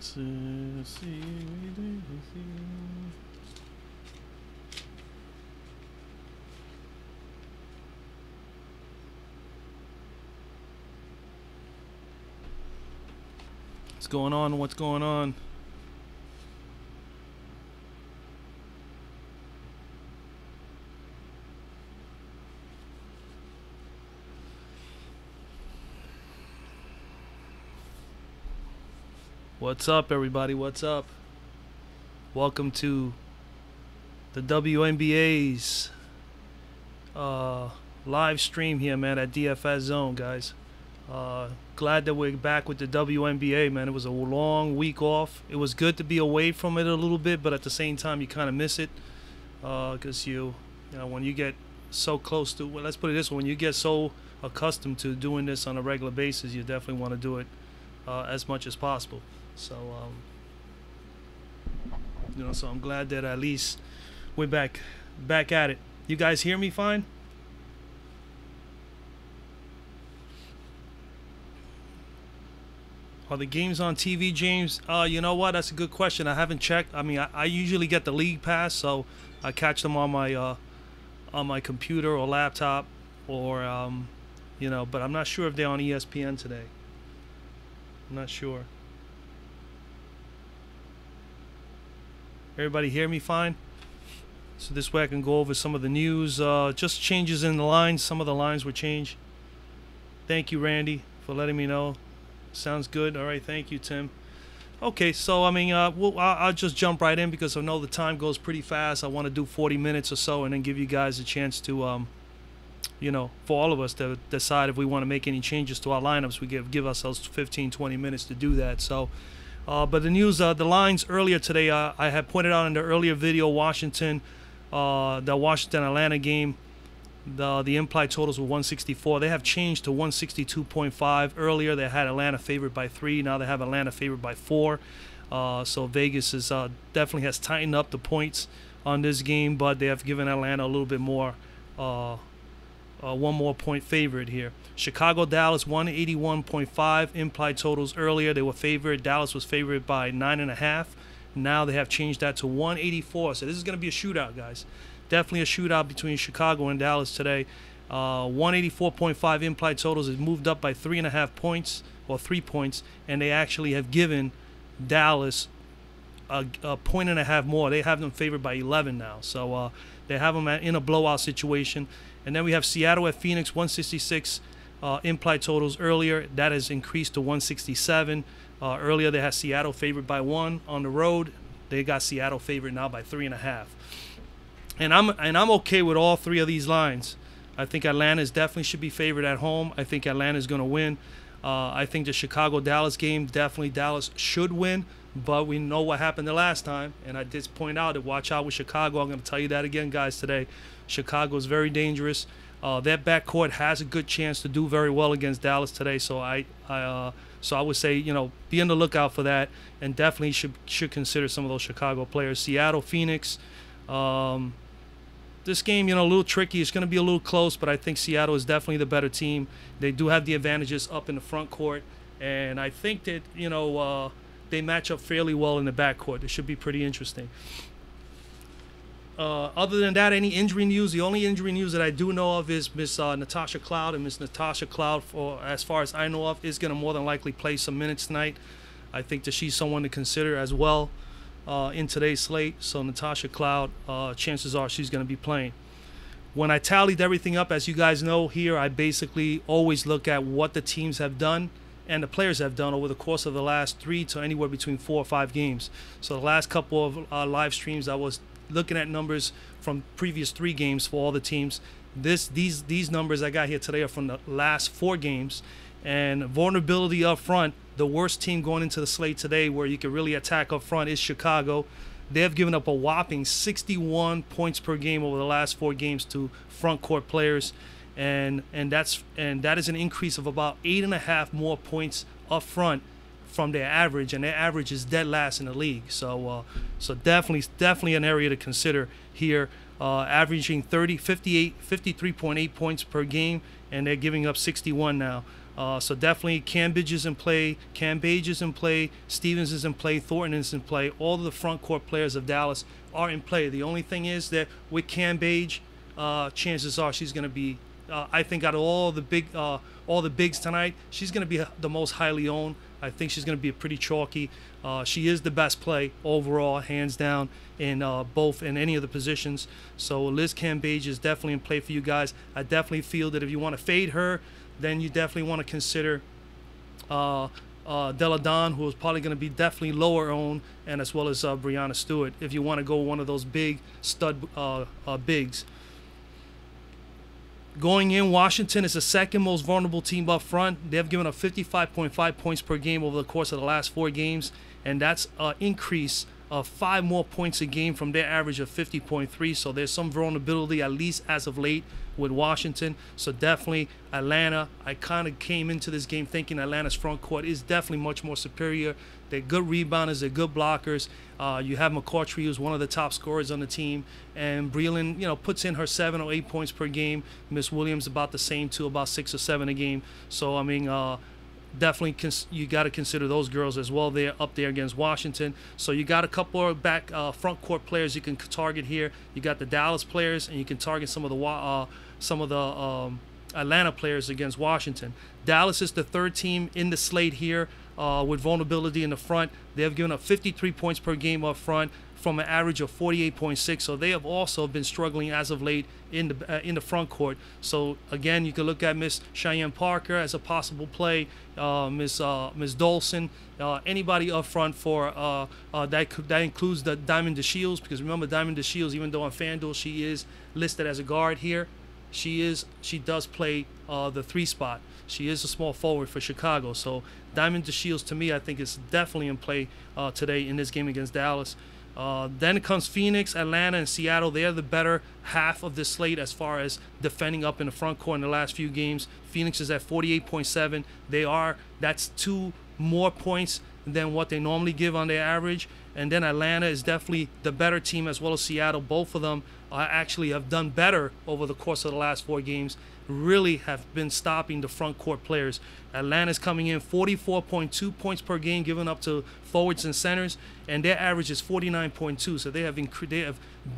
What's going on? What's going on? What's up, everybody? What's up? Welcome to the WNBA's live stream here, man, at DFS Zone, guys. Glad that we're back with the WNBA, man. It was a long week off. It was good to be away from it a little bit, but at the same time, you kind of miss it because you know, when you get so close to, well, let's put it this way, when you get so accustomed to doing this on a regular basis, you definitely want to do it as much as possible. So, you know, so I'm glad that at least we're back at it. You guys hear me fine? Are the games on TV, James? You know what? That's a good question. I haven't checked. I mean, I usually get the league pass, so I catch them on my computer or laptop, or you know. But I'm not sure if they're on ESPN today. I'm not sure. Everybody hear me fine? So this way I can go over some of the news. Just changes in the lines. Some of the lines were changed. Thank you, Randy, for letting me know. Sounds good. All right, thank you, Tim. Okay, so I mean, I'll just jump right in because I know the time goes pretty fast. I want to do 40 minutes or so and then give you guys a chance to, you know, for all of us to decide if we want to make any changes to our lineups. We give ourselves 15, 20 minutes to do that. So, but the news, the lines earlier today, I had pointed out in the earlier video, the Washington-Atlanta game, the implied totals were 164. They have changed to 162.5. Earlier they had Atlanta favored by 3. Now they have Atlanta favored by 4. So Vegas is definitely has tightened up the points on this game, but they have given Atlanta a little bit more, one more point favorite here. Chicago Dallas 181.5 implied totals. Earlier they were favored. Dallas was favored by 9.5. Now they have changed that to 184. So this is going to be a shootout, guys. Definitely a shootout between Chicago and Dallas today. 184.5 implied totals is moved up by 3.5 points, or 3 points, and they actually have given Dallas a 1.5 more. They have them favored by 11 now. So they have them in a blowout situation. And then we have Seattle at Phoenix, 166 implied totals. Earlier that has increased to 167. Earlier they had Seattle favored by 1 on the road. They got Seattle favored now by 3.5. And I'm okay with all 3 of these lines. I think Atlanta definitely should be favored at home. I think Atlanta is going to win. I think the Chicago-Dallas game, definitely Dallas should win. But we know what happened the last time. And I did point out that watch out with Chicago. I'm going to tell you that again, guys, today. Chicago is very dangerous. That backcourt has a good chance to do very well against Dallas today. So I would say, you know, be on the lookout for that. And definitely should consider some of those Chicago players. Seattle, Phoenix. This game, you know, a little tricky. It's going to be a little close, but I think Seattle is definitely the better team. They do have the advantages up in the front court, and I think that, you know, they match up fairly well in the back court. It should be pretty interesting. Other than that, any injury news? The only injury news that I do know of is Miss Natasha Cloud, and Miss Natasha Cloud, as far as I know of, is going to more than likely play some minutes tonight. I think that she's someone to consider as well. In today's slate, so Natasha Cloud, chances are she's going to be playing. When I tallied everything up, as you guys know here, I basically always look at what the teams have done and the players have done over the course of the last 3 to anywhere between 4 or 5 games. So the last couple of live streams, I was looking at numbers from previous 3 games for all the teams. These numbers I got here today are from the last 4 games. And vulnerability up front, the worst team going into the slate today where you can really attack up front is Chicago. They have given up a whopping 61 points per game over the last 4 games to front court players, and that is an increase of about 8.5 more points up front from their average, and their average is dead last in the league. So definitely an area to consider here. Averaging 53.8 points per game, and they're giving up 61 now. So definitely Cambage is in play, Stevens is in play, Thornton is in play. All of the front court players of Dallas are in play. The only thing is that with Cambage, chances are she's going to be, I think out of all the bigs tonight, she's going to be the most highly owned. I think she's going to be pretty chalky. She is the best play overall, hands down, in any of the positions. So Liz Cambage is definitely in play for you guys. I definitely feel that if you want to fade her, then you definitely want to consider Della Don, who is probably going to be definitely lower owned, and as well as Brianna Stewart, if you want to go one of those big stud bigs. Going in, Washington is the second most vulnerable team up front. They've given up 55.5 points per game over the course of the last 4 games, and that's an increase of 5 more points a game from their average of 50.3. So there's some vulnerability, at least as of late, with Washington. So definitely Atlanta. I kind of came into this game thinking Atlanta's front court is definitely much more superior. They're good rebounders. They're good blockers. You have McCautry, who's one of the top scorers on the team, and Breland, puts in her 7 or 8 points per game. Miss Williams about the same too, about 6 or 7 a game. So I mean, definitely you got to consider those girls as well. They're up there against Washington. So you got a couple of back front court players you can target here. You got the Dallas players, and you can target some of the Atlanta players against Washington. Dallas is the 3rd team in the slate here with vulnerability in the front. They have given up 53 points per game up front from an average of 48.6. So they have also been struggling as of late in the front court. So again, you can look at Miss Cheyenne Parker as a possible play, Miss Dolson, anybody up front for that includes the Diamond DeShields, because remember Diamond DeShields, even though on Fanduel she is listed as a guard here, she does play the 3 spot. She is a small forward for Chicago. So Diamond DeShields, to me, I think is definitely in play today in this game against Dallas. Then comes Phoenix, Atlanta, and Seattle. They are the better half of this slate as far as defending up in the front court in the last few games. Phoenix is at 48.7. That's 2 more points than what they normally give on their average. And then Atlanta is definitely the better team, as well as Seattle. Both of them actually have done better over the course of the last 4 games. Really have been stopping the front court players. Atlanta's coming in 44.2 points per game given up to forwards and centers, and their average is 49.2. So they have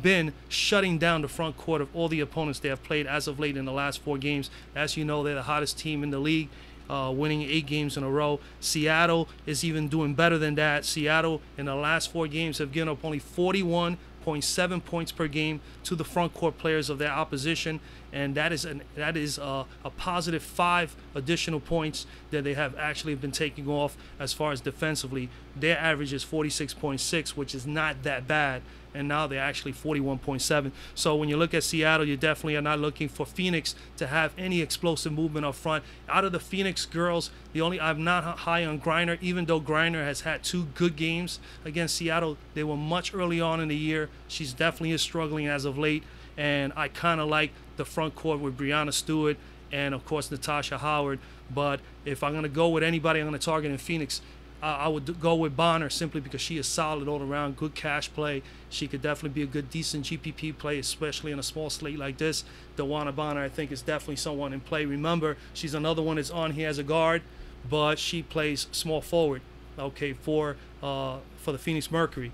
been shutting down the front court of all the opponents they have played as of late in the last 4 games. As you know, they're the hottest team in the league, winning 8 games in a row. Seattle is even doing better than that. Seattle in the last 4 games have given up only 41.7 points per game to the front court players of their opposition, and that is a positive 5 additional points that they have actually been taking off as far as defensively. Their average is 46.6, which is not that bad, and now they're actually 41.7. So when you look at Seattle, you definitely are not looking for Phoenix to have any explosive movement up front. Out of the Phoenix girls, I'm not high on Griner, even though Griner has had 2 good games against Seattle. They were much early on in the year. She's definitely struggling as of late, and I kind of like the front court with Brianna Stewart and, of course, Natasha Howard. But if I'm going to go with anybody I'm going to target in Phoenix, I would go with Bonner, simply because she is solid all around, good cash play. She could definitely be a good, decent GPP play, especially in a small slate like this. DeWanna Bonner, I think, is definitely someone in play. Remember, she's another one that's on here as a guard, but she plays small forward, okay, for the Phoenix Mercury.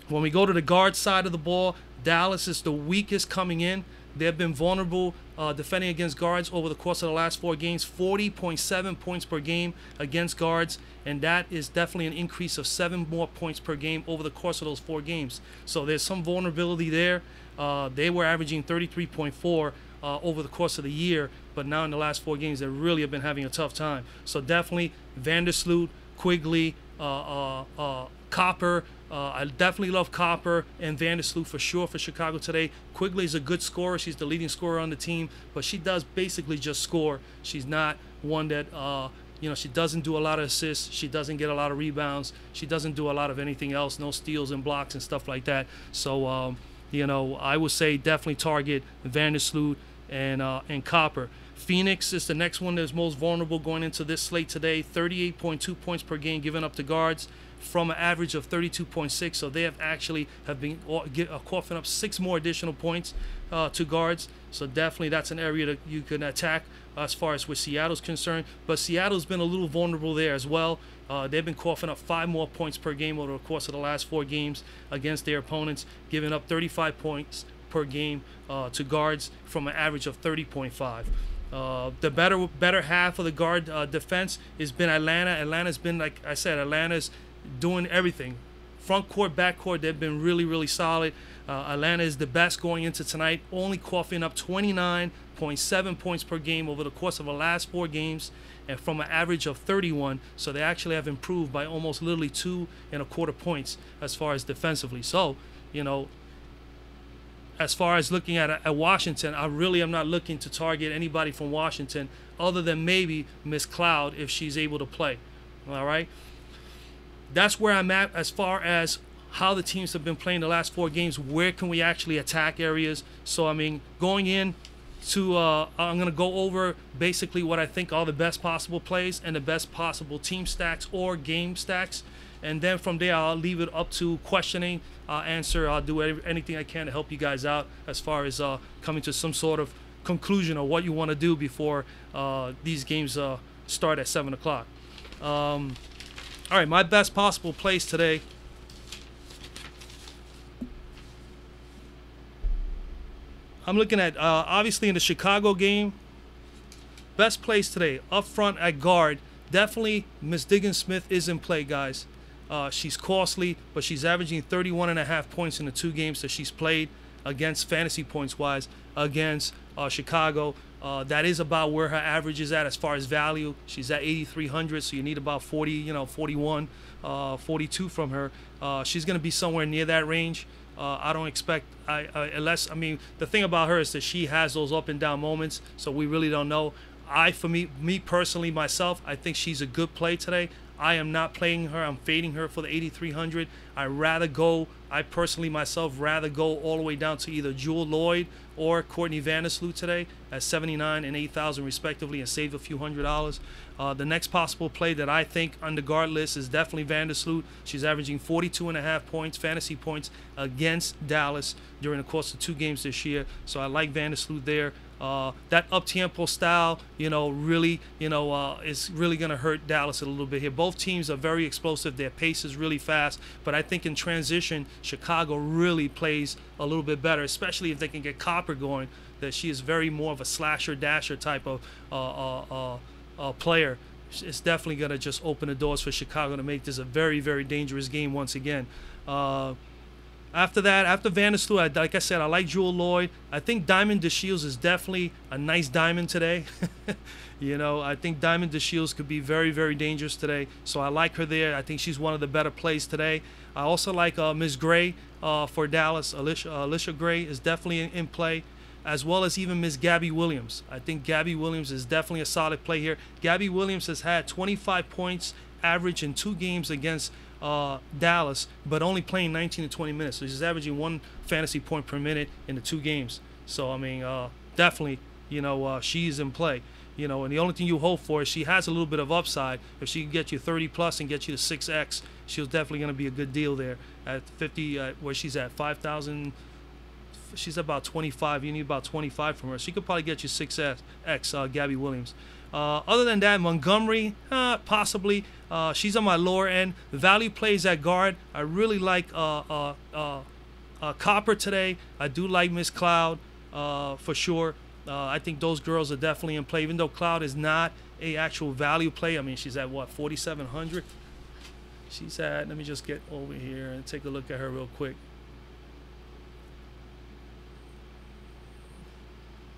When we go to the guard side of the ball, Dallas is the weakest coming in. They've been vulnerable defending against guards over the course of the last 4 games, 40.7 points per game against guards, and that is definitely an increase of 7 more points per game over the course of those 4 games. So there's some vulnerability there. They were averaging 33.4 over the course of the year, but now in the last 4 games, they really have been having a tough time. So definitely Vandersloot, Quigley, Copper. I definitely love Copper and Vandersloot for sure for Chicago today. Quigley is a good scorer. She's the leading scorer on the team, but she does basically just score. She's not one that, she doesn't do a lot of assists. She doesn't get a lot of rebounds. She doesn't do a lot of anything else, no steals and blocks and stuff like that. So, I would say definitely target Vandersloot and Copper. Phoenix is the next one that's most vulnerable going into this slate today. 38.2 points per game given up to guards. from an average of 32.6. So they have been coughing up 6 more additional points to guards. So definitely that's an area that you can attack as far as where Seattle's concerned. But Seattle's been a little vulnerable there as well. They've been coughing up 5 more points per game over the course of the last 4 games against their opponents, giving up 35 points per game to guards from an average of 30.5. The better half of the guard defense has been Atlanta. Atlanta's been, like I said, Atlanta's doing everything. Front court, back court, they've been really, really solid. Atlanta is the best going into tonight, only coughing up 29.7 points per game over the course of the last 4 games, and from an average of 31. So they actually have improved by almost literally 2.25 points as far as defensively. So, you know, as far as looking at Washington, I really am not looking to target anybody from Washington other than maybe Miss Cloud if she's able to play. All right? That's where I'm at as far as how the teams have been playing the last 4 games. Where can we actually attack areas? So, I mean, going in to I'm going to go over basically what I think are the best possible plays and the best possible team stacks or game stacks. And then from there, I'll leave it up to questioning. I'll answer. I'll do anything I can to help you guys out as far as coming to some sort of conclusion of what you want to do before these games start at 7 o'clock. All right, my best possible plays today. I'm looking at, obviously, in the Chicago game, best plays today. Up front at guard, definitely Miss Diggins-Smith is in play, guys. She's costly, but she's averaging 31.5 points in the 2 games that she's played against, fantasy points-wise, against Chicago. That is about where her average is at as far as value. She's at 8,300, so you need about 40, 41, 42 from her. She's going to be somewhere near that range. I don't expect, unless, I mean, the thing about her is that she has those up and down moments, so we really don't know. For me personally, myself, I think she's a good play today. I am not playing her. I'm fading her for the 8,300. I personally myself rather go all the way down to either Jewel Lloyd or Courtney Vandersloot today at 79 and 8,000 respectively, and save a few $100. The next possible play that I think on the guard list is definitely Vandersloot. She's averaging 42.5 points, fantasy points against Dallas during the course of 2 games this year. So I like Vandersloot there. That up-tempo style, really, is really going to hurt Dallas a little bit here. Both teams are very explosive. Their pace is really fast. But I think in transition, Chicago really plays a little bit better, especially if they can get Copper going, that she is very more of a slasher-dasher type of player. It's definitely going to just open the doors for Chicago to make this a very, very dangerous game once again. After that, after Vandersloot, like I said, I like Jewel Lloyd. I think Diamond DeShields is definitely a nice diamond today. I think Diamond DeShields could be very, very dangerous today. So I like her there. I think she's one of the better plays today. I also like Ms. Gray for Dallas. Alicia Gray is definitely in play, as well as even Ms. Gabby Williams. I think Gabby Williams is definitely a solid play here. Gabby Williams has had 25 points average in 2 games against Dallas, but only playing 19 to 20 minutes. So she's averaging 1 fantasy point per minute in the 2 games. So, I mean, definitely, she's in play. And the only thing you hope for is she has a little bit of upside. If she can get you 30 plus and get you to 6x, she's definitely going to be a good deal there at 50, where she's at 5,000. She's about 25. You need about 25 from her. She could probably get you 6x, Gabby Williams. Other than that, Montgomery, possibly. She's on my lower end. Value plays at guard. I really like Copper today. I do like Miss Cloud for sure. I think those girls are definitely in play, even though Cloud is not a actual value play. I mean, she's at, what, 4,700? She's at, let me just get over here and take a look at her real quick.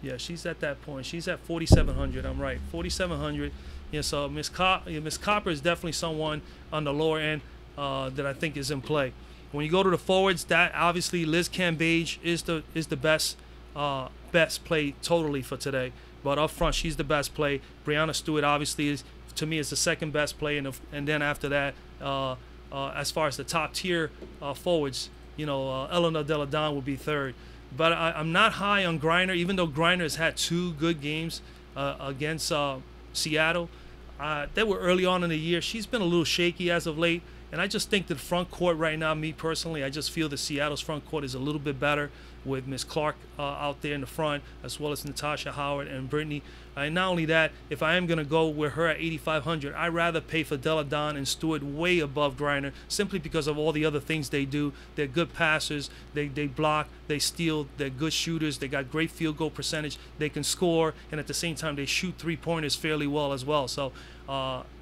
Yeah, she's at that point. She's at 4,700. I'm right, 4,700. Yeah, so Miss Copper is definitely someone on the lower end that I think is in play. When you go to the forwards, that obviously Liz Cambage is the best play totally for today. But up front, she's the best play. Brianna Stewart obviously is, to me, is the second best play, and then after that, as far as the top tier forwards, Eleanor Delle Donne would be third. But I'm not high on Griner, even though Griner has had 2 good games against Seattle. They were early on in the year. She's been a little shaky as of late, And I just think that the front court right now, me personally, I just feel that Seattle's front court is a little bit better with Miss Clark out there in the front, as well as Natasha Howard and Brittany. And not only that, if I am going to go with her at 8,500, I'd rather pay for Della Don and Stewart way above Griner, simply because of all the other things they do. They're good passers, they block, they steal, they're good shooters, they got great field goal percentage, they can score, and at the same time they shoot three-pointers fairly well as well. So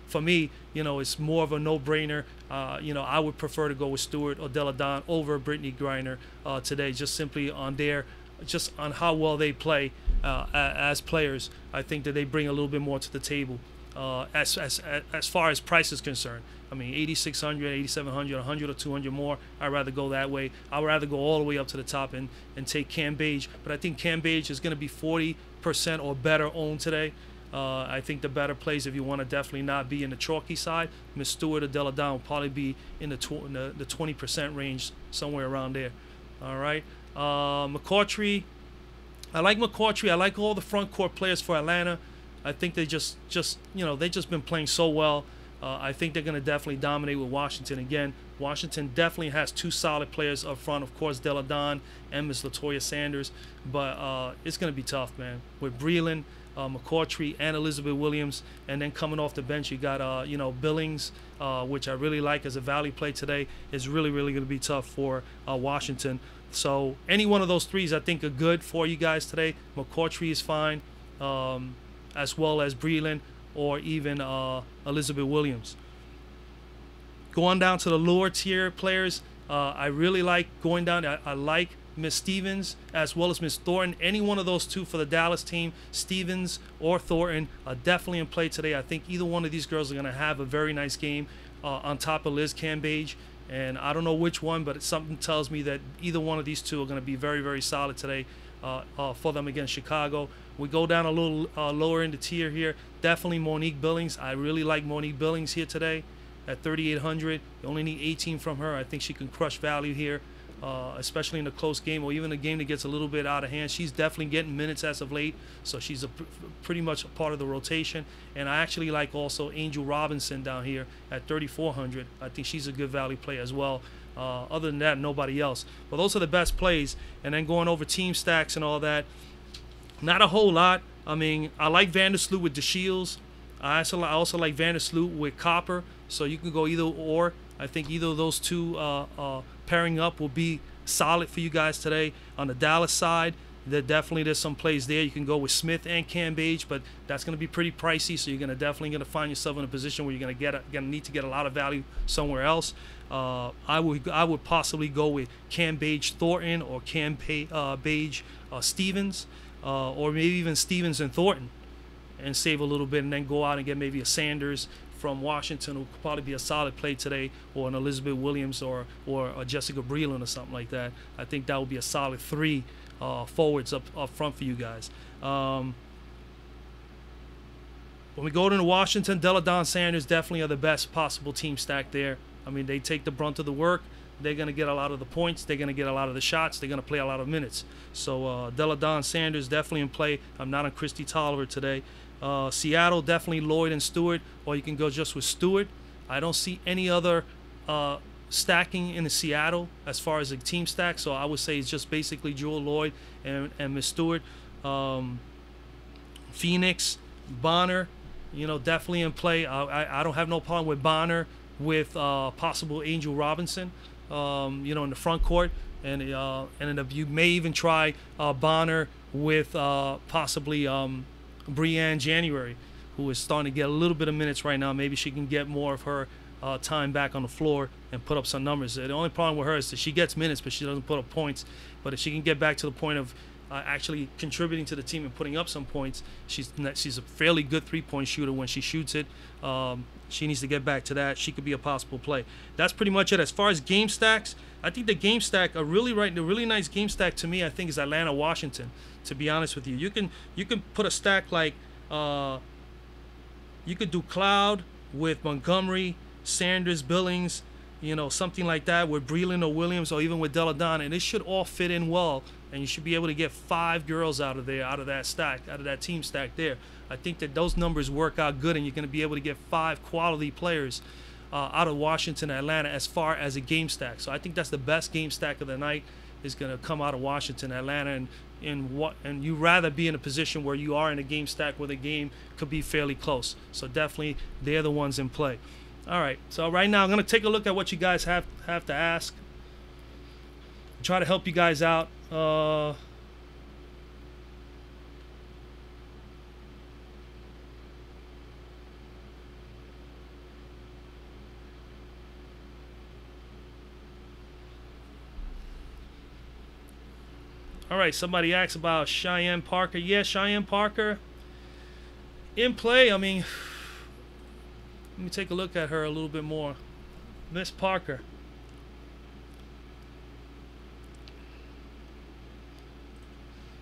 for me, it's more of a no-brainer. I would prefer to go with Stewart or Della Don over Brittany Griner today, just simply just on how well they play as players. I think that they bring a little bit more to the table as far as price is concerned. I mean, 8,600, 8,700, 100 or 200 more. I'd rather go that way. I would rather go all the way up to the top and take Cam Bage. But I think Cam Bage is going to be 40% or better owned today. I think the better plays, if you want to definitely not be in the chalky side, Miss Stewart or Della Don will probably be in the 20% range, somewhere around there. All right. McCoughtry. I like McCoughtry. I like all the front court players for Atlanta. I think they just been playing so well. I think they're going to definitely dominate with Washington again. Washington definitely has two solid players up front, of course, Della Don and Miss Latoya Sanders. But it's going to be tough, man. With Breland, McCoughtry, and Elizabeth Williams, and then coming off the bench, you got Billings, which I really like as a value play today. Is really going to be tough for Washington. So any one of those threes I think are good for you guys today. McCoughtry is fine, as well as Breland or even Elizabeth Williams. Going down to the lower tier players, I really like going down. I like Miss Stevens as well as Miss Thornton. Any one of those two for the Dallas team, Stevens or Thornton, are definitely in play today. I think either one of these girls are going to have a very nice game on top of Liz Cambage. And I don't know which one, but something tells me that either one of these two are going to be very, very solid today for them against Chicago. We go down a little lower in the tier here. Definitely Monique Billings. I really like Monique Billings here today at 3,800. You only need 18 from her. I think she can crush value here, especially in a close game or even a game that gets a little bit out of hand. She's definitely getting minutes as of late, so she's pretty much a part of the rotation. And I actually like also Angel Robinson down here at 3,400. I think she's a good value play as well. Other than that, nobody else. Well, those are the best plays. And then going over team stacks and all that, not a whole lot. I mean, I like Vandersloot with DeShields. I also like Vandersloot with Copper. So you can go either or. I think either of those two pairing up will be solid for you guys today. On the Dallas side, there's some plays there. You can go with Smith and Cambage, but that's going to be pretty pricey. So you're definitely going to find yourself in a position where you're going to need to get a lot of value somewhere else. I would possibly go with Cambage Thornton or Cambage Stevens, or maybe even Stevens and Thornton, and save a little bit, and then go out and get maybe a Sanders from Washington, who could probably be a solid play today, or an Elizabeth Williams or a Jessica Breland or something like that. I think that would be a solid three forwards up front for you guys. When we go to Washington, Della Don Sanders definitely are the best possible team stack there. I mean, they take the brunt of the work. They're going to get a lot of the points. They're going to get a lot of the shots. They're going to play a lot of minutes. So Della Don Sanders definitely in play. I'm not on Christy Tolliver today. Seattle, definitely Lloyd and Stewart, or you can go just with Stewart. I don't see any other stacking in the Seattle as far as a team stack, so I would say it's just basically Jewel Lloyd and Miss Stewart. Phoenix, Bonner, definitely in play. I don't have no problem with Bonner with possible Angel Robinson, in the front court, and you may even try Bonner with possibly Brianne January, who is starting to get a little bit of minutes right now. Maybe she can get more of her time back on the floor and put up some numbers. The only problem with her is that she gets minutes, but she doesn't put up points. But if she can get back to the point of actually contributing to the team and putting up some points, she's a fairly good three-point shooter when she shoots it. She needs to get back to that. She could be a possible play. That's pretty much it. As far as game stacks, I think the game stack, the really nice game stack to me, I think, is Atlanta, Washington. To be honest with you, you can put a stack like you could do Cloud with Montgomery, Sanders, Billings, something like that with Breland or Williams, or even with Della Don, and it should all fit in well, and you should be able to get 5 girls out of that team stack there. I think that those numbers work out good, and you're going to be able to get 5 quality players out of Washington, Atlanta, as far as a game stack. So I think that's the best game stack of the night is going to come out of Washington, Atlanta, and you rather be in a position where you are in a game stack where the game could be fairly close. So definitely they're the ones in play. All right, so right now I'm going to take a look at what you guys have to ask. Try to help you guys out. All right, somebody asked about Cheyenne Parker. Yeah, Cheyenne Parker in play. I mean, let me take a look at her a little bit more. Miss Parker.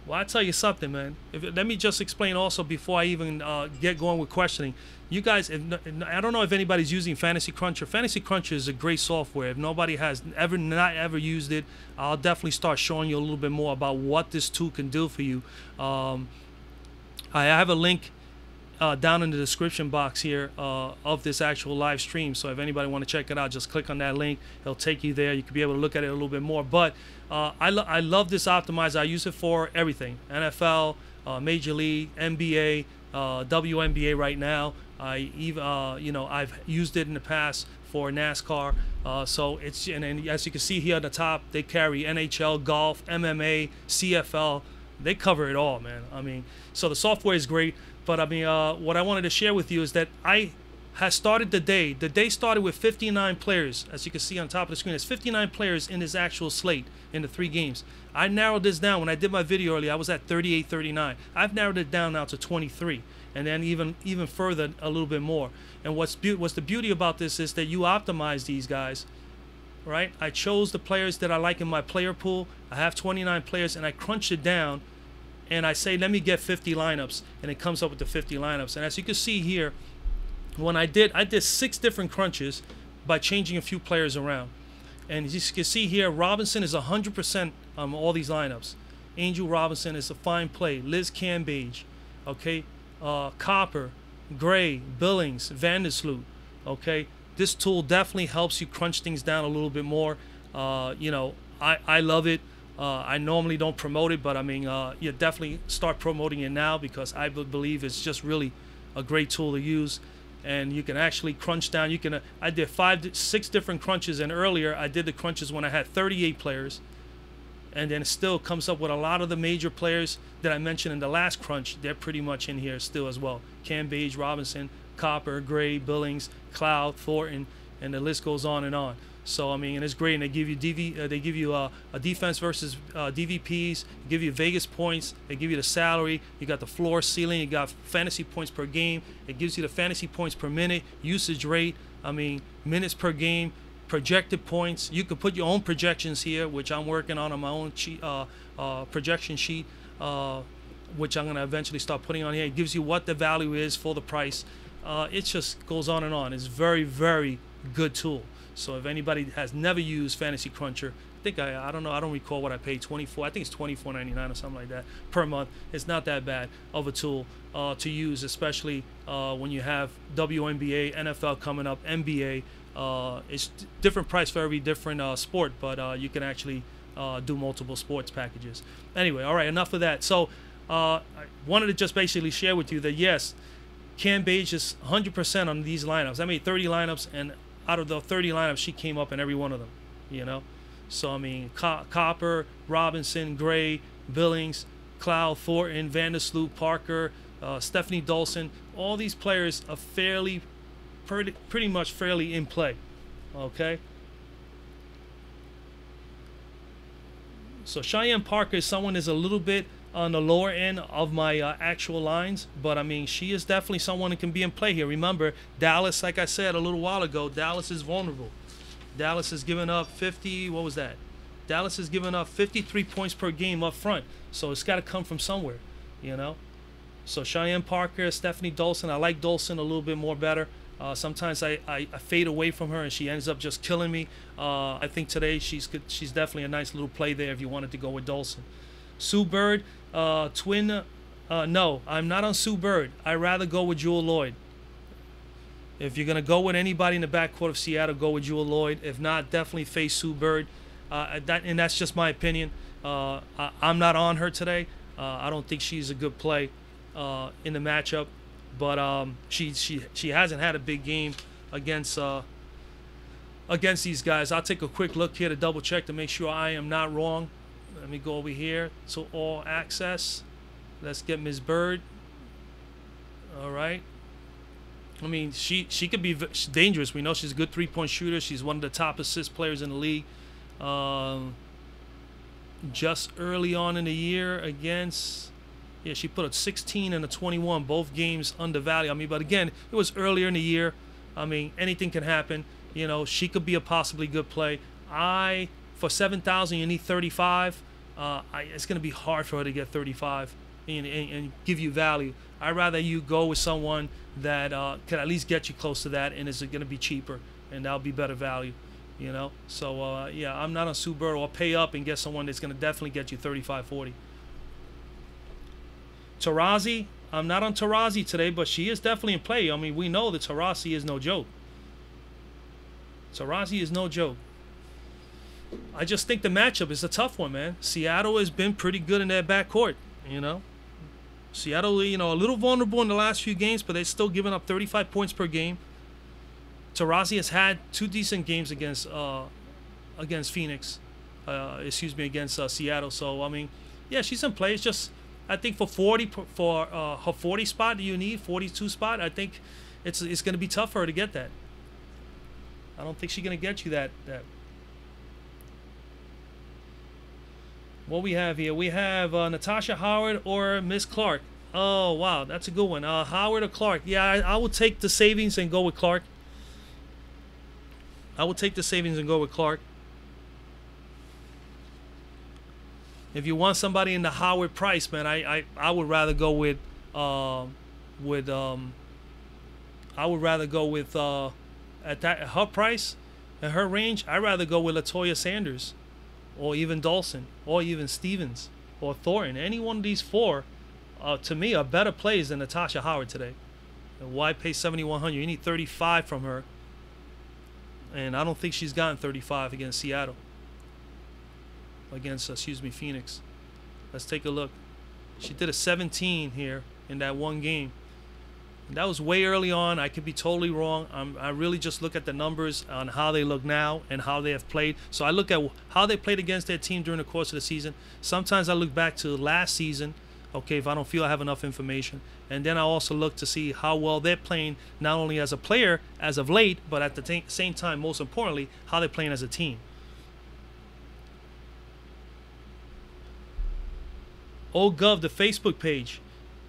Well, I'll tell you something, man. Let me just explain also before I even get going with questioning. You guys, I don't know if anybody's using Fantasy Cruncher. Fantasy Cruncher is a great software. If nobody has not ever used it, I'll definitely start showing you a little bit more about what this tool can do for you. I have a link down in the description box here of this actual live stream. So if anybody want to check it out, just click on that link. It'll take you there. You can be able to look at it a little bit more. But I love this optimizer. I use it for everything: NFL, Major League, NBA, WNBA right now. I even I've used it in the past for NASCAR. So it's and as you can see here at the top, they carry NHL, golf, MMA, CFL. They cover it all, man. I mean, so the software is great. But I mean, what I wanted to share with you is that I has started the day. The day started with 59 players, as you can see on top of the screen. There's 59 players in this actual slate in the 3 games. I narrowed this down. When I did my video earlier, I was at 38, 39. I've narrowed it down now to 23, and then even further a little bit more. And what's the beauty about this is that you optimize these guys, right? I chose the players that I like in my player pool. I have 29 players, and I crunched it down. And I say, let me get 50 lineups, and it comes up with the 50 lineups. And as you can see here, when I did 6 different crunches by changing a few players around. And as you can see here, Robinson is 100% on all these lineups. Angel Robinson is a fine play. Liz Cambage, okay, Copper, Gray, Billings, Vandersloot, okay. This tool definitely helps you crunch things down a little bit more. I love it. I normally don't promote it, but I mean, you definitely start promoting it now because I believe it's just really a great tool to use. And you can actually crunch down. You can. I did 6 different crunches, and earlier I did the crunches when I had 38 players, and then it still comes up with a lot of the major players that I mentioned in the last crunch. They're pretty much in here still as well. Cambage, Robinson, Copper, Gray, Billings, Cloud, Thornton, and the list goes on and on. So I mean, and it's great. And they give you a defense versus DVPs. They give you Vegas points. They give you the salary. You got the floor, ceiling. You got fantasy points per game. It gives you the fantasy points per minute, usage rate. I mean, minutes per game, projected points. You could put your own projections here, which I'm working on my own projection sheet, which I'm gonna eventually start putting on here. It gives you what the value is for the price. It just goes on and on. It's very, very good tool. So if anybody has never used Fantasy Cruncher, I don't know, I don't recall what I paid, 24. I think it's $24.99 or something like that per month. It's not that bad of a tool to use, especially when you have WNBA, NFL coming up, NBA. It's different price for every different sport, but you can actually do multiple sports packages. Anyway, all right, enough of that. So I wanted to just basically share with you that yes, Cambage is 100% on these lineups. I made 30 lineups, and out of the 30 lineups, she came up in every one of them, you know. So, I mean, Copper, Robinson, Gray, Billings, Cloud, Thornton, Vandersloot, Parker, Stephanie Dolson, all these players are pretty much fairly in play, okay. So Cheyenne Parker is someone is a little bit on the lower end of my actual lines, but I mean, she is definitely someone that can be in play here. Remember, Dallas, like I said a little while ago, Dallas is vulnerable. Dallas has given up 50, what was that? Dallas has given up 53 points per game up front, so it's got to come from somewhere, you know. So Cheyenne Parker, Stephanie Dolson, I like Dolson a little bit more better. Sometimes I fade away from her and she ends up just killing me. I think today she's definitely a nice little play there if you wanted to go with Dolson. Sue Bird, no, I'm not on Sue Bird. I'd rather go with Jewel Lloyd. If you're gonna go with anybody in the backcourt of Seattle, go with Jewel Lloyd. If not, definitely face Sue Bird. And that's just my opinion. I'm not on her today. I don't think she's a good play in the matchup, but she hasn't had a big game against these guys. I'll take a quick look here to double check to make sure I am not wrong. Let me go over here to all access. Let's get Ms. Bird. All right. I mean, she could be dangerous. We know she's a good three-point shooter. She's one of the top assist players in the league. Just early on in the year against, she put a 16 and a 21, both games undervalued. I mean, but again, it was earlier in the year. I mean, anything can happen. You know, she could be a possibly good play. For 7,000, you need 35. It's going to be hard for her to get 35 and give you value. I'd rather you go with someone that can at least get you close to that, and is going to be cheaper, and that'll be better value, you know. So yeah, I'm not on Sue Bird. Or pay up and get someone that's going to definitely get you 35, 40. Taurasi, I'm not on Taurasi today, but she is definitely in play. I mean, we know that Taurasi is no joke. Taurasi is no joke. I just think the matchup is a tough one, man. Seattle has been pretty good in their backcourt, you know. Seattle, you know, a little vulnerable in the last few games, but they're still giving up 35 points per game. Taurasi has had 2 decent games against Phoenix. Against Seattle. So, I mean, yeah, she's in play. It's just, I think for her 40 spot, do you need 42 spot? I think it's going to be tough for her to get that. I don't think she's going to get you that. What we have here? We have Natasha Howard or Miss Clark. Oh, wow. That's a good one. Howard or Clark? Yeah, I will take the savings and go with Clark. If you want somebody in the Howard price, man, I would rather go with at her price, at her range, I'd rather go with LaToya Sanders, or even Dawson, or even Stevens, or Thornton. Any one of these 4, to me, are better plays than Natasha Howard today. And why pay $7,100? You need 35 from her, and I don't think she's gotten 35 against Seattle. Against, Phoenix. Let's take a look. She did a 17 here in that one game. And that was way early on. I could be totally wrong. I really just look at the numbers on how they look now and how they have played. So I look at how they played against their team during the course of the season. Sometimes I look back to last season, okay, if I don't feel I have enough information. And then I also look to see how well they're playing, not only as a player as of late, but at the same time, most importantly, how they're playing as a team. OGov, the Facebook page.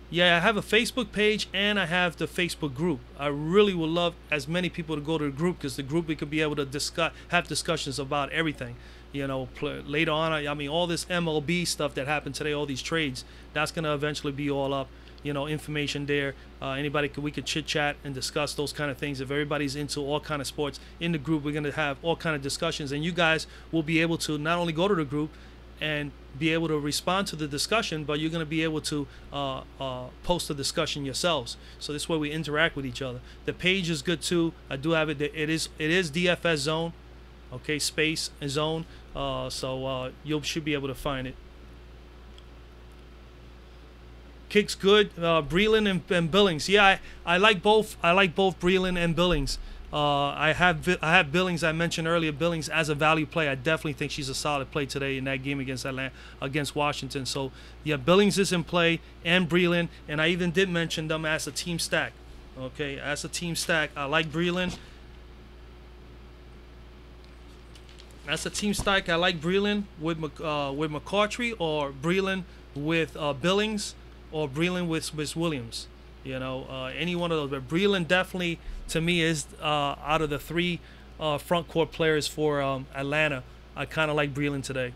Yeah, I have a Facebook page and I have the Facebook group. I really would love as many people to go to the group, because the group, we could be able to have discussions about everything. You know, later on, I mean, all this MLB stuff that happened today, all these trades, that's going to eventually be all up. You know, information there. We could chit chat and discuss those kind of things. If everybody's into all kind of sports in the group, we're going to have all kind of discussions, and you guys will be able to not only go to the group and be able to respond to the discussion, but you're going to be able to post the discussion yourselves. So this way we interact with each other. The page is good too. I do have it. It is DFS zone, okay, space and zone. So you should be able to find it. Kicks good. Breland and Billings. Yeah, I like both. I like both Breland and Billings. I have Billings. I mentioned earlier Billings as a value play. I definitely think she's a solid play today in that game against Washington. So yeah, Billings is in play, and Breland, and I even did mention them as a team stack. Okay, as a team stack, I like Breland. As a team stack, I like Breland with McCautry, or Breland with Billings, or Breland with Williams. You know, any one of those. But Breland definitely, to me, is out of the 3 front court players for Atlanta. I kind of like Breland today.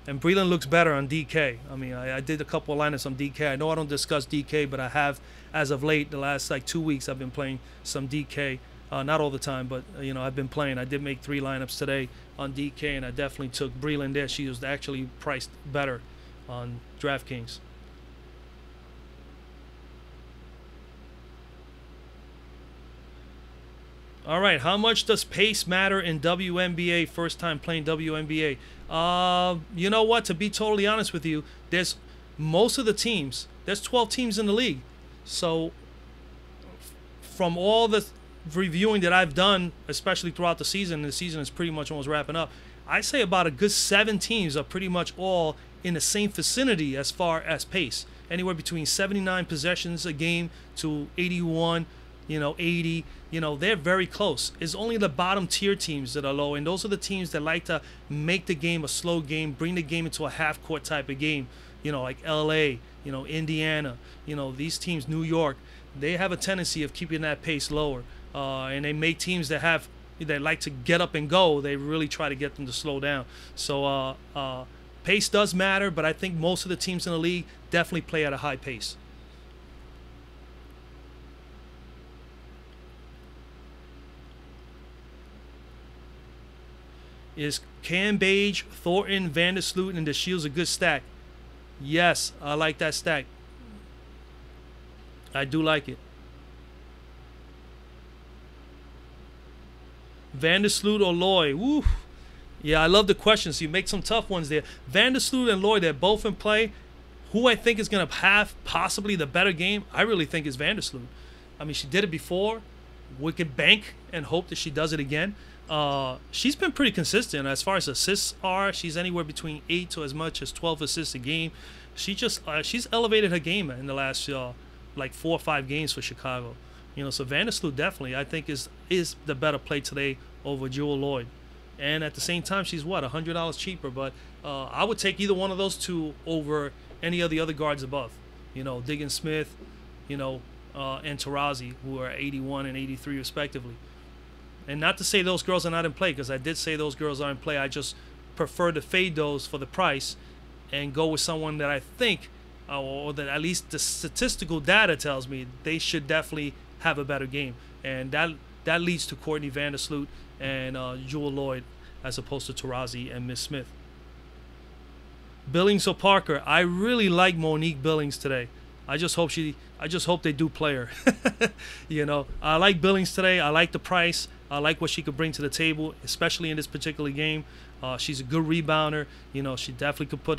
And Breland looks better on DK. I mean, I did a couple of lineups on DK. I know I don't discuss DK, but I have, as of late, the last 2 weeks, I've been playing some DK. Not all the time, but, you know, I've been playing. I did make 3 lineups today on DK, and I definitely took Breland there. She was actually priced better on DraftKings. All right, how much does pace matter in WNBA? First time playing WNBA. You know what? To be totally honest with you, there's most of the teams. There's 12 teams in the league, so from all the reviewing that I've done, especially throughout the season, and the season is pretty much almost wrapping up, I say about a good 7 teams are pretty much all in the same vicinity as far as pace. Anywhere between 79 possessions a game to 81, 80. They're very close. It's only the bottom tier teams that are low, and those are the teams that like to make the game a slow game, bring the game into a half-court type of game, like LA, Indiana, these teams, New York, they have a tendency of keeping that pace lower. And they make teams that like to get up and go, they really try to get them to slow down. So pace does matter, but I think most of the teams in the league definitely play at a high pace. Is Cambage, Thornton, Vandersloot, and the Shields a good stack? Yes, I like that stack. I do like it. Vandersloot or Loy? Woo. Yeah, I love the questions. You make some tough ones there. Vandersloot and Loy, they're both in play. Who I think is going to have possibly the better game, I really think is Vandersloot. I mean, she did it before. We could bank and hope that she does it again. She's been pretty consistent as far as assists are. She's anywhere between 8 to as much as 12 assists a game. She's elevated her game in the last like 4 or 5 games for Chicago. So Vandersloot definitely I think is the better play today over Jewel Lloyd. And at the same time, she's what, $100 cheaper. But I would take either one of those two over any of the other guards above. Diggins Smith, and Taurasi, who are 81 and 83 respectively. And not to say those girls are not in play, because I did say those girls are in play. I just prefer to fade those for the price and go with someone that I think, or that at least the statistical data tells me they should definitely have a better game. And that leads to Courtney Vandersloot and Jewel Lloyd as opposed to Taurasi and Miss Smith. Billings or Parker? I really like Monique Billings today. I just hope they do play her. I like Billings today. I like the price. I like what she could bring to the table, especially in this particular game. She's a good rebounder. She definitely could put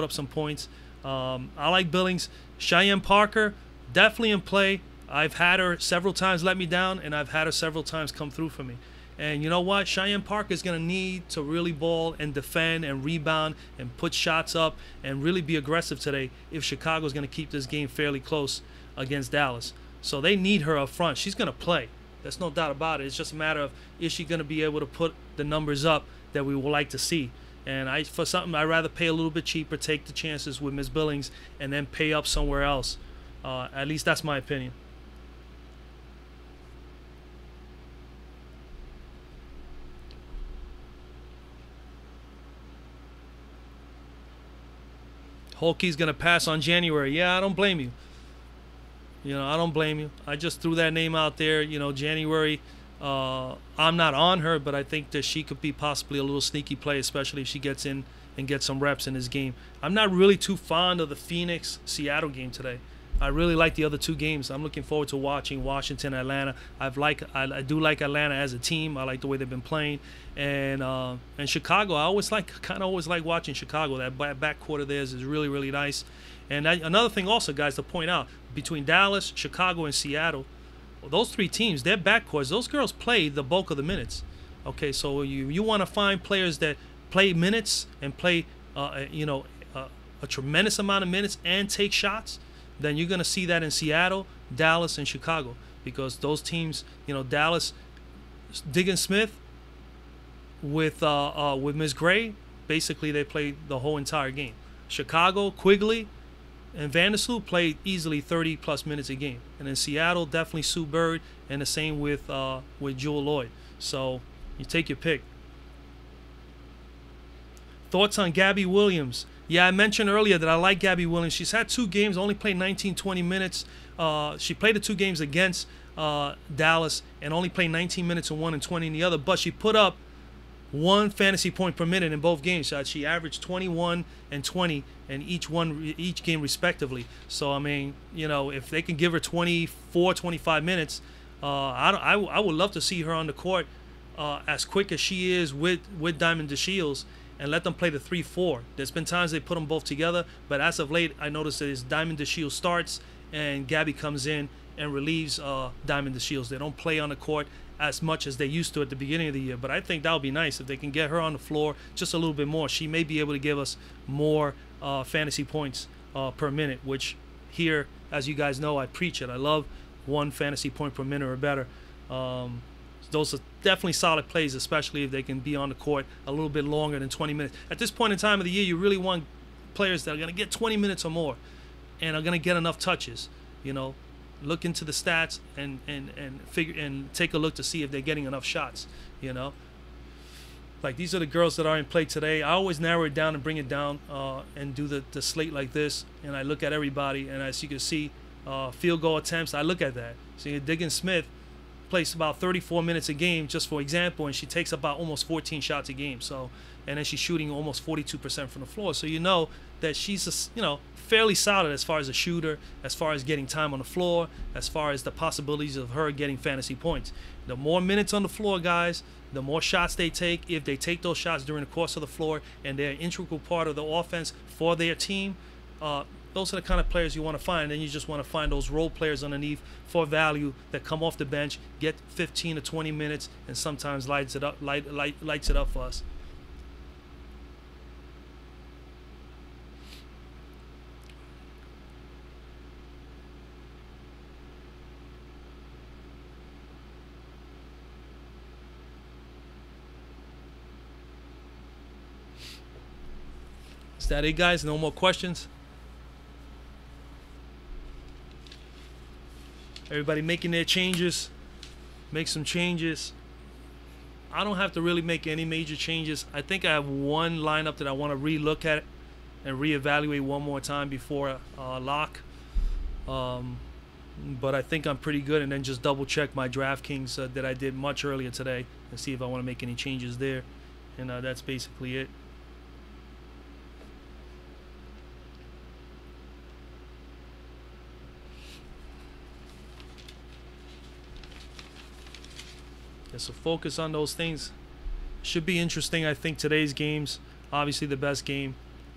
up some points. I like Billings. Cheyenne Parker, definitely in play. I've had her several times let me down, and I've had her several times come through for me. And you know what? Cheyenne Parker is going to need to really ball and defend and rebound and put shots up and really be aggressive today if Chicago is going to keep this game fairly close against Dallas. So they need her up front. She's going to play. There's no doubt about it. It's just a matter of, is she going to be able to put the numbers up that we would like to see? And for something, I'd rather pay a little bit cheaper, take the chances with Ms. Billings, and then pay up somewhere else. At least that's my opinion. Holkey's going to pass on January. Yeah, I don't blame you. I don't blame you. I just threw that name out there. January, I'm not on her, but I think that she could be possibly a little sneaky play, especially if she gets in and gets some reps in this game. I'm not really too fond of the Phoenix-Seattle game today. I really like the other 2 games. I'm looking forward to watching Washington, Atlanta. I do like Atlanta as a team. I like the way they've been playing, and Chicago. I always like watching Chicago. That backcourt of theirs is really, really nice. And another thing also, guys, to point out, between Dallas, Chicago, and Seattle, those 3 teams, their backcourts, those girls play the bulk of the minutes. Okay, so you want to find players that play minutes and play a tremendous amount of minutes and take shots, then you're going to see that in Seattle, Dallas, and Chicago, because those teams, Dallas, Diggins Smith with Ms. Gray, basically they play the whole entire game. Chicago, Quigley, and Vandersloot played easily 30-plus minutes a game. And in Seattle, definitely Sue Bird, and the same with Jewel Lloyd. So you take your pick. Thoughts on Gabby Williams? Yeah, I mentioned earlier that I like Gabby Williams. She's had 2 games, only played 19, 20 minutes. She played the 2 games against Dallas and only played 19 minutes in one and 20 in the other. But she put up 1 fantasy point per minute in both games. She averaged 21 and 20 in each game respectively. So, I mean, if they can give her 24, 25 minutes, I would love to see her on the court as quick as she is with Diamond DeShields, and let them play the 3-4. There's been times they put them both together, but as of late, I noticed that it's Diamond DeShields starts and Gabby comes in and relieves Diamond DeShields. They don't play on the court as much as they used to at the beginning of the year, but I think that would be nice if they can get her on the floor just a little bit more. She may be able to give us more fantasy points per minute, which here, as you guys know, I preach it. I love 1 fantasy point per minute or better. Those are definitely solid plays, especially if they can be on the court a little bit longer than 20 minutes. At this point in time of the year, you really want players that are going to get 20 minutes or more and are going to get enough touches. You know, look into the stats and figure and take a look to see if they're getting enough shots. You know, like these are the girls that are in play today. I always narrow it down and bring it down and do the slate like this, and I look at everybody, and as you can see, field goal attempts, I look at that. See, Diggins Smith plays about 34 minutes a game, just for example, and she takes about almost 14 shots a game. So, and then she's shooting almost 42% from the floor. So you know that she's fairly solid as far as a shooter, as far as getting time on the floor, as far as the possibilities of her getting fantasy points. The more minutes on the floor, guys, the more shots they take. If they take those shots during the course of the floor and they're an integral part of the offense for their team, those are the kind of players you want to find. And then you just want to find those role players underneath for value that come off the bench, get 15 to 20 minutes, and sometimes lights it up for us. Is that it, guys? No more questions? Everybody making their changes. Make some changes. I don't have to really make any major changes. I think I have one lineup that I want to re-look at and reevaluate one more time before lock. But I think I'm pretty good, and then just double check my DraftKings that I did much earlier today and see if I want to make any changes there. And that's basically it. Yeah, so focus on those things. Should be interesting. I think today's games, obviously the best game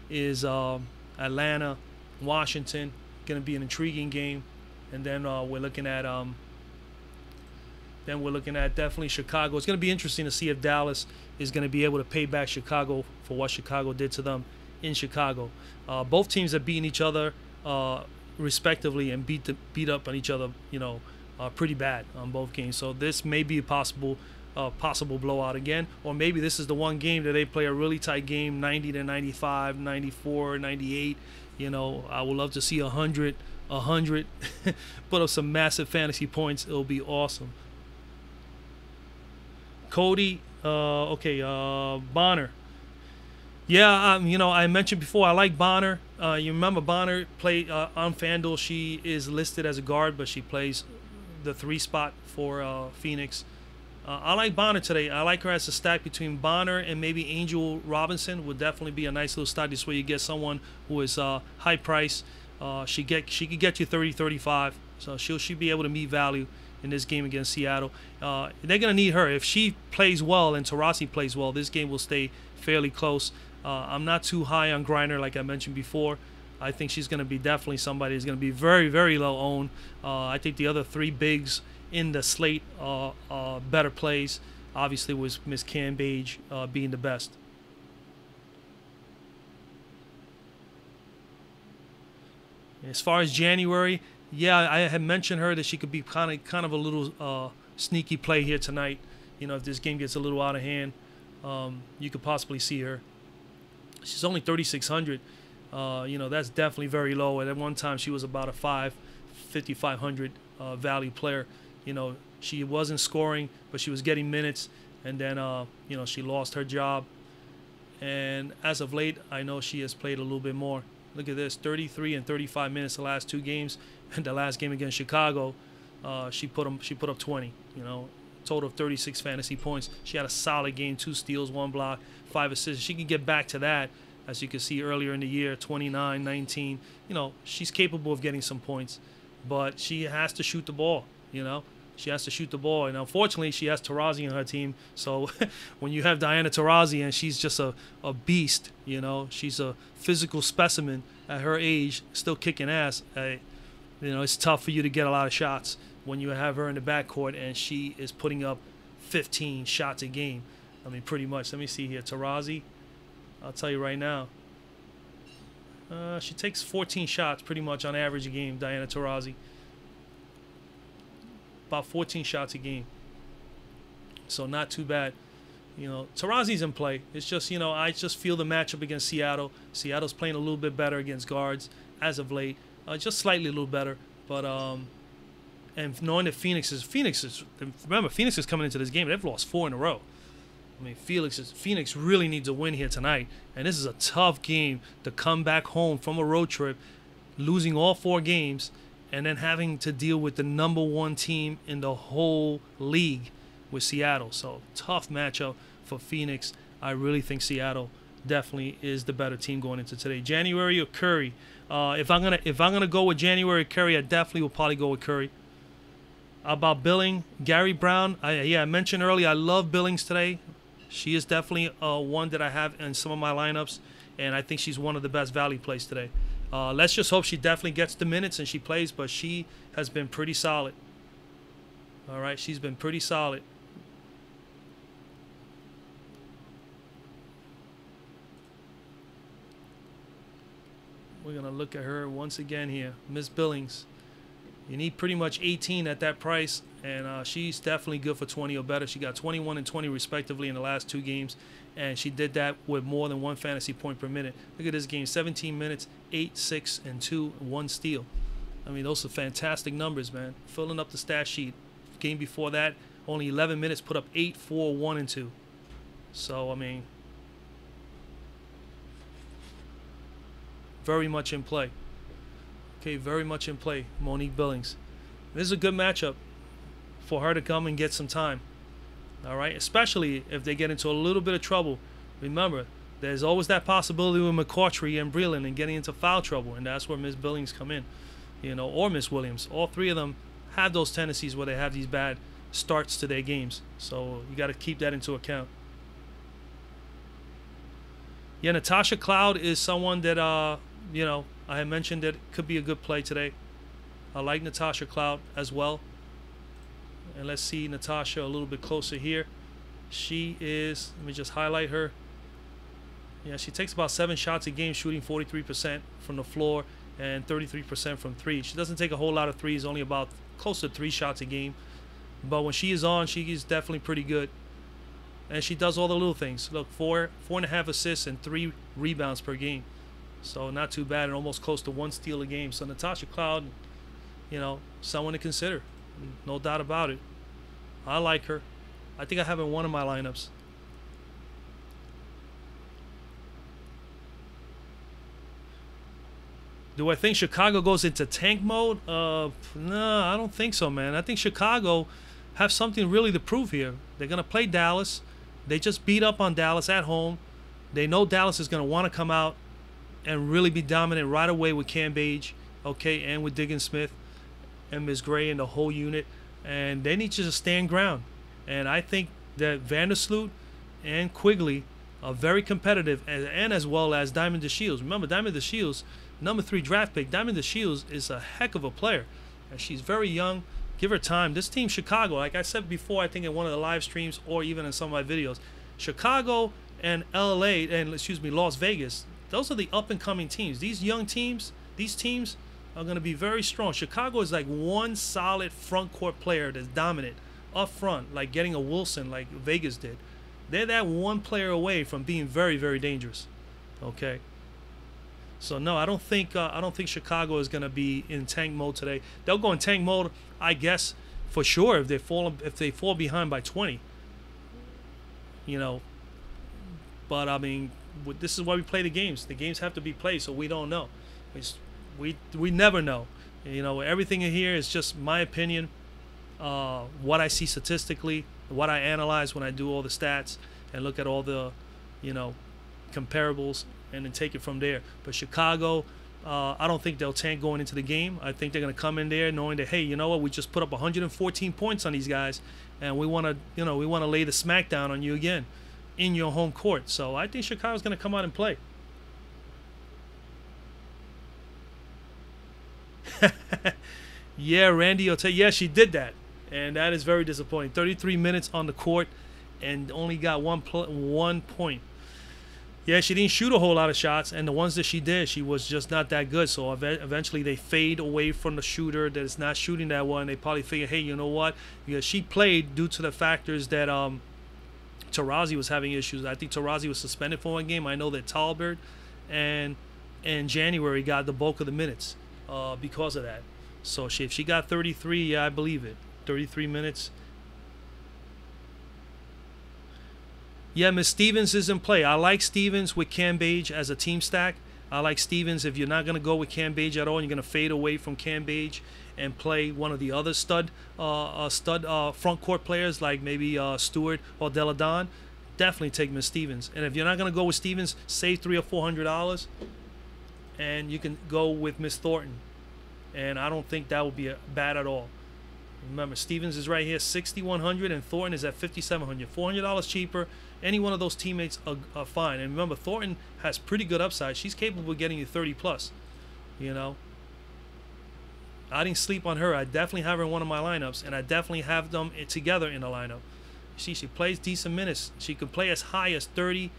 is Atlanta, Washington. Going to be an intriguing game, and then we're looking at definitely Chicago. It's going to be interesting to see if Dallas is going to be able to pay back Chicago for what Chicago did to them in Chicago. Both teams have beaten each other respectively and beat up on each other, pretty bad on both games. So this may be a possible blowout again, or maybe this is the one game that they play a really tight game, 90 to 95, 94, 98. I would love to see 100, put up some massive fantasy points. It'll be awesome. Cody, Bonner. Yeah, I mentioned before I like Bonner. You remember Bonner played on Fanduel. She is listed as a guard, but she plays the 3 spot for Phoenix. I like Bonner today. I like her as a stack between Bonner and maybe Angel Robinson. Would definitely be a nice little stack. This way you get someone who is high price. She could get you 30, 35. So she'll be able to meet value in this game against Seattle. They're going to need her. If she plays well and Taurasi plays well, this game will stay fairly close. I'm not too high on Griner, like I mentioned before. I think she's going to be definitely somebody who's going to be very, very low owned. I think the other 3 bigs in the slate better plays. Obviously, was Miss Cambage being the best. As far as January, yeah, I had mentioned her that she could be kind of a little sneaky play here tonight. If this game gets a little out of hand, you could possibly see her. She's only 3,600. That's definitely very low. And at one time, she was about a 5,500 value player. She wasn't scoring, but she was getting minutes. And then, she lost her job. And as of late, I know she has played a little bit more. Look at this, 33 and 35 minutes the last 2 games. And the last game against Chicago, she put up 20. Total of 36 fantasy points. She had a solid game, 2 steals, 1 block, 5 assists. She can get back to that, as you can see earlier in the year, 29, 19. She's capable of getting some points, but she has to shoot the ball. She has to shoot the ball, and unfortunately, she has Taurasi on her team. So when you have Diana Taurasi and she's just a beast, you know, she's a physical specimen at her age, still kicking ass. You know, it's tough for you to get a lot of shots when you have her in the backcourt and she is putting up 15 shots a game. I mean, pretty much. Let me see here. Taurasi, I'll tell you right now. She takes 14 shots pretty much on average a game, Diana Taurasi. About 14 shots a game. So not too bad. You know, Taurasi's in play. It's just, you know, I just feel the matchup against Seattle. Seattle's playing a little bit better against guards as of late. Just slightly a little better. But, and knowing that Phoenix is, remember, Phoenix is coming into this game. They've lost 4 in a row. I mean, Phoenix really needs a win here tonight. And this is a tough game to come back home from a road trip, losing all 4 games, and then having to deal with the #1 team in the whole league with Seattle. So tough matchup for Phoenix. I really think Seattle definitely is the better team going into today. January or Curry? If I'm gonna go with January or Curry, I definitely will probably go with Curry. About Billing, Gary Brown. I mentioned earlier I love Billings today. She is definitely one that I have in some of my lineups, and I think she's one of the best value plays today. Let's just hope she definitely gets the minutes and she plays, but she has been pretty solid. All right, she's been pretty solid. We're going to look at her once again here. Miss Billings. You need pretty much 18 at that price, and she's definitely good for 20 or better. She got 21 and 20 respectively in the last 2 games, and she did that with more than 1 fantasy point per minute. Look at this game, 17 minutes, 8, 6, and 2, 1 steal. I mean, those are fantastic numbers, man. Filling up the stat sheet. Game before that, only 11 minutes, put up 8, 4, 1, and 2. So, I mean, very much in play. Okay, very much in play, Monique Billings. This is a good matchup for her to come and get some time. All right, especially if they get into a little bit of trouble. Remember, there's always that possibility with McCautry and Breland and getting into foul trouble, and that's where Miss Billings come in, you know, or Miss Williams. All 3 of them have those tendencies where they have these bad starts to their games. So you got to keep that into account. Yeah, Natasha Cloud is someone that, you know, I had mentioned that could be a good play today. I like Natasha Cloud as well. And let's see Natasha a little bit closer here. She is, let me just highlight her. Yeah, she takes about 7 shots a game, shooting 43% from the floor and 33% from 3. She doesn't take a whole lot of threes, only about close to 3 shots a game. But when she is on, she is definitely pretty good. And she does all the little things. Look, 4.5 assists and 3 rebounds per game. So not too bad, and almost close to 1 steal a game. So Natasha Cloud, you know, someone to consider. No doubt about it. I like her. I think I have in one of my lineups. Do I think Chicago goes into tank mode? No, I don't think so, man. I think Chicago have something really to prove here. They're going to play Dallas. They just beat up on Dallas at home. They know Dallas is going to want to come out and really be dominant right away with Cam Page, okay, and with Diggins Smith and Ms. Gray and the whole unit. And they need to just stand ground. And I think that Vandersloot and Quigley are very competitive, and as well as Diamond DeShields. Remember, Diamond DeShields, number 3 draft pick. Diamond DeShields is a heck of a player. And she's very young. Give her time. This team, Chicago, like I said before, I think in one of the live streams or even in some of my videos, Chicago and LA, and Las Vegas, those are the up-and-coming teams. These young teams, these teams are going to be very strong. Chicago is like one solid front court player that's dominant up front, like getting a Wilson like Vegas did. They're that one player away from being very, very dangerous. Okay. So no, I don't think Chicago is going to be in tank mode today. They'll go in tank mode, I guess, for sure if they fall behind by 20. You know. But I mean, this is why we play the games. The games have to be played, so we don't know. We never know. You know, everything in here is just my opinion. What I see statistically, what I analyze when I do all the stats and look at all the, you know, comparables, and then take it from there. But Chicago, I don't think they'll tank going into the game. I think they're going to come in there knowing that, hey, you know what, we just put up 114 points on these guys, and we want to, we want to lay the smackdown on you again in your home court. So I think Chicago's going to come out and play. Yeah, Randy will tell you, yeah, she did that, and that is very disappointing. 33 minutes on the court and only got 1 point. Yeah, she didn't shoot a whole lot of shots, and the ones that she did, she was just not that good. So eventually they fade away from the shooter that is not shooting that one. They probably figure, hey, you know what? Because she played due to the factors that Taurasi was having issues. I think Taurasi was suspended for one game. I know that Talbert and January got the bulk of the minutes because of that. So if she got 33, yeah, I believe it. 33 minutes. Yeah, Miss Stevens is in play. I like Stevens with Cam Page as a team stack. I like Stevens. If you're not going to go with Cam Page at all, and you're going to fade away from Cam Page and play one of the other stud front court players like maybe Stewart or Deladon, definitely take Miss Stevens. And if you're not going to go with Stevens, save $300 or $400, and you can go with Miss Thornton. And I don't think that would be bad at all. Remember, Stevens is right here, $6,100, and Thornton is at $5,700. $400 cheaper. Any one of those teammates are fine. And remember, Thornton has pretty good upside. She's capable of getting you 30 plus. I didn't sleep on her. I definitely have her in one of my lineups, and I definitely have them together in the lineup. She plays decent minutes. She could play as high as 30,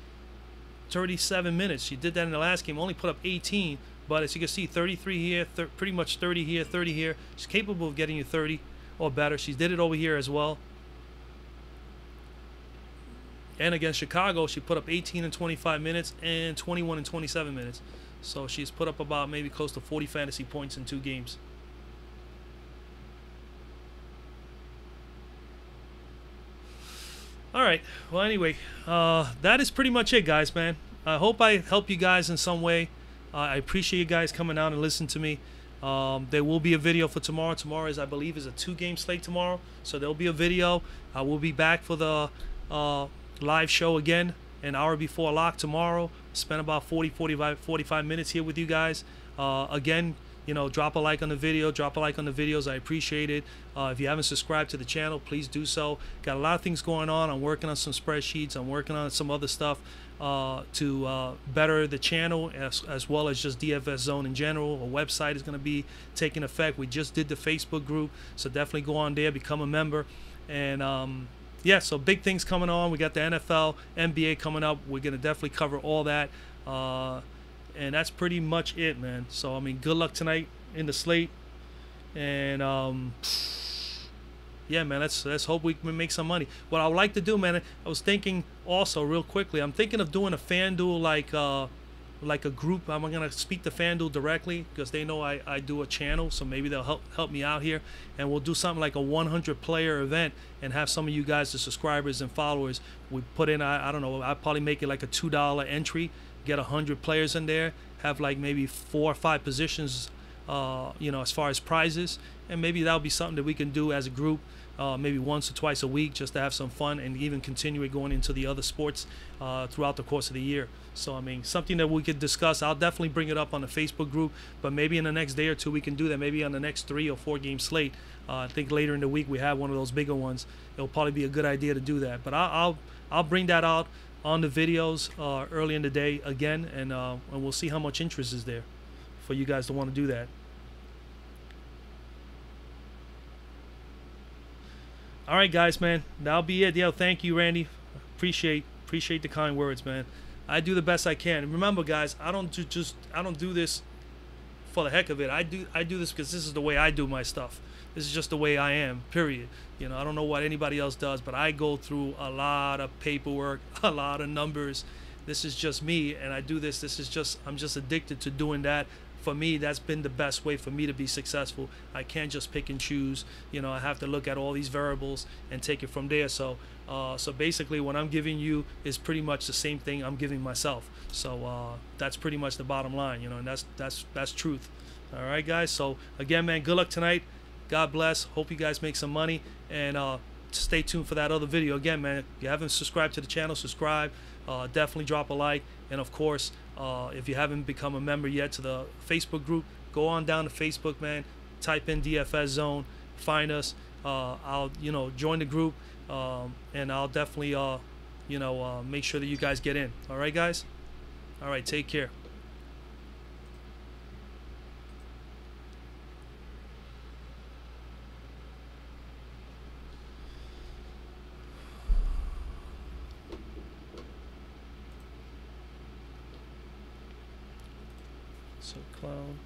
37 minutes. She did that in the last game. Only put up 18, but as you can see, 33 here, pretty much 30 here, 30 here. She's capable of getting you 30 or better. She did it over here as well. And against Chicago, she put up 18 in 25 minutes and 21 in 27 minutes. So she's put up about maybe close to 40 fantasy points in 2 games. All right. Well, anyway, that is pretty much it, guys, man. I hope I help you guys in some way. I appreciate you guys coming out and listening to me. There will be a video for tomorrow. Tomorrow is, I believe, is a 2-game slate tomorrow. So there'll be a video. I will be back for the live show again an hour before lock tomorrow. Spend about 45 minutes here with you guys. Again, drop a like on the video. Drop a like on the videos. I appreciate it. If you haven't subscribed to the channel, please do so. Got a lot of things going on. I'm working on some spreadsheets. I'm working on some other stuff to better the channel as well as just DFS Zone in general. A website is going to be taking effect. We just did the Facebook group, so definitely go on there, become a member. And yeah, so big things coming on. We got the NFL, NBA coming up. We're going to definitely cover all that. And that's pretty much it, man. So, I mean, good luck tonight in the slate. And, yeah, man, let's hope we can make some money. What I would like to do, man, I was thinking also real quickly, I'm thinking of doing a Fanduel like a group. I'm going to speak to Fanduel directly because they know I do a channel, so maybe they'll help me out here. And we'll do something like a 100-player event and have some of you guys, the subscribers and followers, we put in, I don't know, I'll probably make it like a $2 entry, get 100 players in there, have like maybe 4 or 5 positions, as far as prizes, and maybe that'll be something that we can do as a group, maybe once or twice a week, just to have some fun and even continue it going into the other sports throughout the course of the year. So, I mean, something that we could discuss. I'll definitely bring it up on the Facebook group, but maybe in the next day or two we can do that. Maybe on the next 3 or 4 game slate. I think later in the week we have one of those bigger ones. It'll probably be a good idea to do that. But I'll bring that out on the videos early in the day again, and we'll see how much interest is there for you guys to want to do that. All right, guys, man, that'll be it. Yo, thank you, Randy. Appreciate the kind words, man. I do the best I can. And remember, guys, I don't do this for the heck of it. I do this because this is the way I do my stuff. This is just the way I am, period. I don't know what anybody else does, but I go through a lot of paperwork, a lot of numbers. This is just me, and I do this. I'm just addicted to doing that. For me, that's been the best way for me to be successful. I can't just pick and choose. I have to look at all these variables and take it from there. So basically what I'm giving you is pretty much the same thing I'm giving myself. So that's pretty much the bottom line, and that's truth. All right, guys. So again, man, good luck tonight. God bless. Hope you guys make some money, and stay tuned for that other video. Again, man, if you haven't subscribed to the channel, subscribe. definitely drop a like. And of course, if you haven't become a member yet to the Facebook group, go on down to Facebook, man. Type in DFS Zone, find us. I'll join the group, and I'll definitely make sure that you guys get in. All right, guys. All right, take care. So clown.